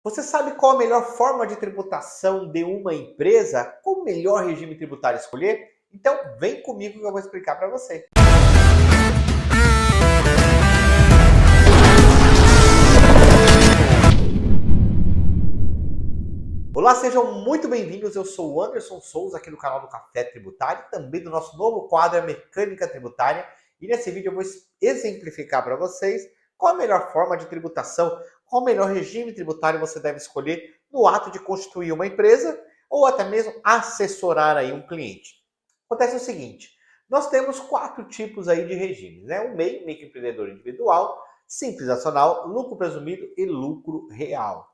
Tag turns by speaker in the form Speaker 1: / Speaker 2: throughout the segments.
Speaker 1: Você sabe qual a melhor forma de tributação de uma empresa? Qual o melhor regime tributário escolher? Então, vem comigo que eu vou explicar para você. Olá, sejam muito bem-vindos. Eu sou o Anderson Souza, aqui do canal do Café Tributário, também do nosso novo quadro, a Mecânica Tributária. E nesse vídeo eu vou exemplificar para vocês qual a melhor forma de tributação, qual o melhor regime tributário você deve escolher no ato de constituir uma empresa ou até mesmo assessorar aí um cliente. Acontece o seguinte, nós temos 4 tipos aí de regimes, né? O MEI, microempreendedor individual, simples nacional, lucro presumido e lucro real.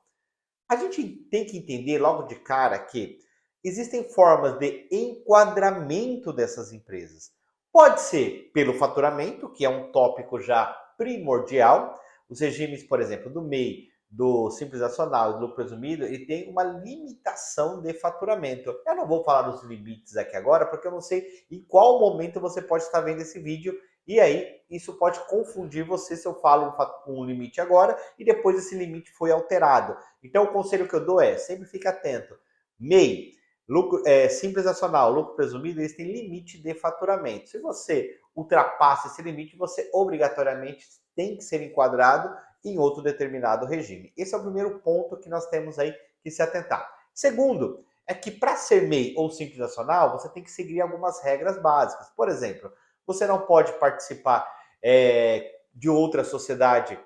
Speaker 1: A gente tem que entender logo de cara que existem formas de enquadramento dessas empresas. Pode ser pelo faturamento, que é um tópico já primordial. Os regimes, por exemplo, do MEI, do Simples Nacional e do lucro presumido, ele tem uma limitação de faturamento. Eu não vou falar dos limites aqui agora, porque eu não sei em qual momento você pode estar vendo esse vídeo e aí isso pode confundir você se eu falo um limite agora e depois esse limite foi alterado. Então o conselho que eu dou é, sempre fique atento. MEI, lucro, Simples Nacional, lucro presumido, eles têm limite de faturamento. Se você ultrapassa esse limite, você obrigatoriamente tem que ser enquadrado em outro determinado regime. Esse é o primeiro ponto que nós temos aí que se atentar. Segundo, é que para ser MEI ou Simples Nacional, você tem que seguir algumas regras básicas. Por exemplo, você não pode participar de outra sociedade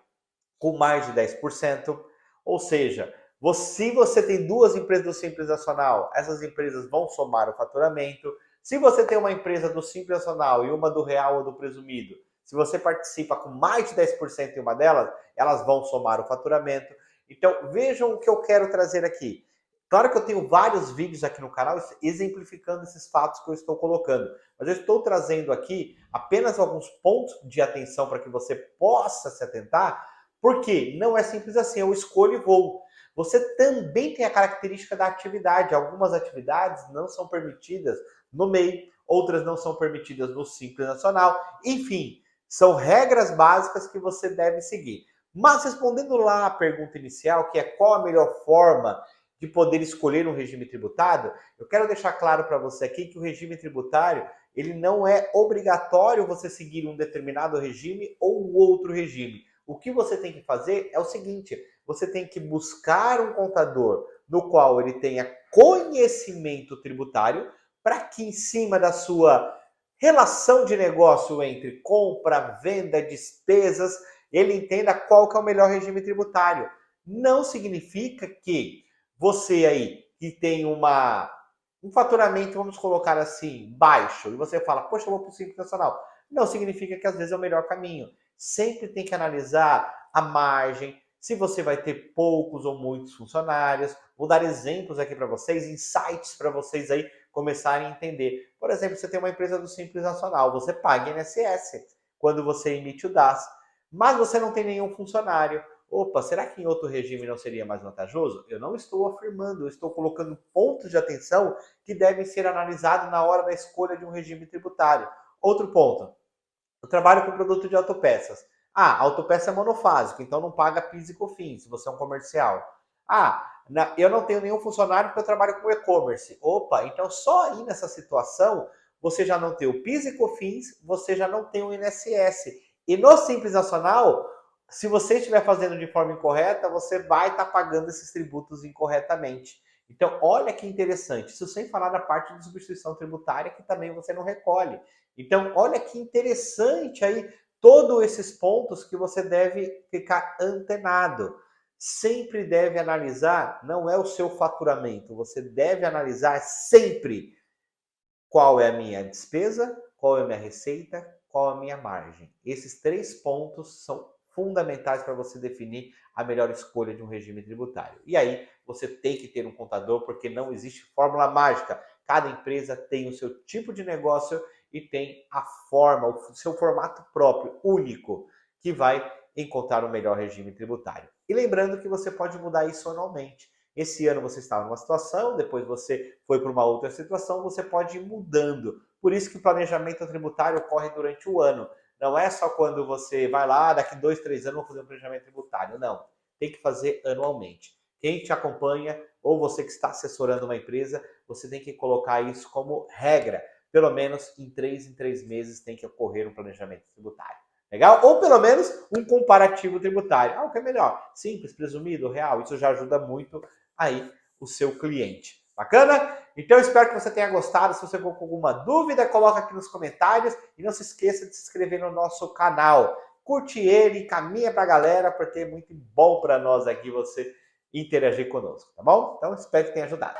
Speaker 1: com mais de 10%. Ou seja, se você tem duas empresas do Simples Nacional, essas empresas vão somar o faturamento. Se você tem uma empresa do Simples Nacional e uma do Real ou do Presumido, se você participa com mais de 10% em uma delas, elas vão somar o faturamento. Então, vejam o que eu quero trazer aqui. Claro que eu tenho vários vídeos aqui no canal exemplificando esses fatos que eu estou colocando, mas eu estou trazendo aqui apenas alguns pontos de atenção para que você possa se atentar, porque não é simples assim, eu escolho e vou. Você também tem a característica da atividade. Algumas atividades não são permitidas no MEI, outras não são permitidas no Simples Nacional. Enfim, são regras básicas que você deve seguir. Mas respondendo lá a pergunta inicial, que é qual a melhor forma de poder escolher um regime tributário, eu quero deixar claro para você aqui que o regime tributário, ele não é obrigatório você seguir um determinado regime ou outro regime. O que você tem que fazer é o seguinte, você tem que buscar um contador no qual ele tenha conhecimento tributário para que em cima da sua relação de negócio entre compra, venda, despesas, ele entenda qual que é o melhor regime tributário. Não significa que você aí que tem um faturamento, vamos colocar assim, baixo, e você fala, poxa, eu vou para o Simples Nacional. Não significa que às vezes é o melhor caminho. Sempre tem que analisar a margem, se você vai ter poucos ou muitos funcionários. Vou dar exemplos aqui para vocês, insights para vocês aí começarem a entender. Por exemplo, você tem uma empresa do Simples Nacional, você paga INSS quando você emite o DAS, mas você não tem nenhum funcionário. Opa, será que em outro regime não seria mais vantajoso? Eu não estou afirmando, eu estou colocando pontos de atenção que devem ser analisados na hora da escolha de um regime tributário. Outro ponto, eu trabalho com produto de autopeças. Ah, autopeça é monofásico, então não paga PIS e COFINS, se você é um comercial. Ah, eu não tenho nenhum funcionário porque eu trabalho com e-commerce. Opa, então só aí nessa situação você já não tem o PIS e COFINS, você já não tem o INSS. E no Simples Nacional, se você estiver fazendo de forma incorreta, você vai estar pagando esses tributos incorretamente. Então, olha que interessante. Isso sem falar da parte de substituição tributária, que também você não recolhe. Então, olha que interessante aí todos esses pontos que você deve ficar antenado. Sempre deve analisar, não é o seu faturamento, você deve analisar sempre qual é a minha despesa, qual é a minha receita, qual é a minha margem. Esses 3 pontos são fundamentais para você definir a melhor escolha de um regime tributário. E aí você tem que ter um contador, porque não existe fórmula mágica. Cada empresa tem o seu tipo de negócio e tem a forma, o seu formato próprio, único, que vai encontrar o melhor regime tributário. E lembrando que você pode mudar isso anualmente. Esse ano você estava numa situação, depois você foi para uma outra situação, você pode ir mudando. Por isso que o planejamento tributário ocorre durante o ano. Não é só quando você vai lá, daqui 2, 3 anos, vou fazer um planejamento tributário. Não. Tem que fazer anualmente. quem te acompanha ou você que está assessorando uma empresa, você tem que colocar isso como regra. Pelo menos em 3 meses tem que ocorrer um planejamento tributário. Legal? Ou pelo menos um comparativo tributário. O que é melhor? Simples, presumido, real. Isso já ajuda muito aí o seu cliente. Bacana? Então eu espero que você tenha gostado. Se você ficou com alguma dúvida, coloca aqui nos comentários. E não se esqueça de se inscrever no nosso canal. Curte ele, caminha para a galera, porque é muito bom para nós aqui você interagir conosco, tá bom? Então espero que tenha ajudado.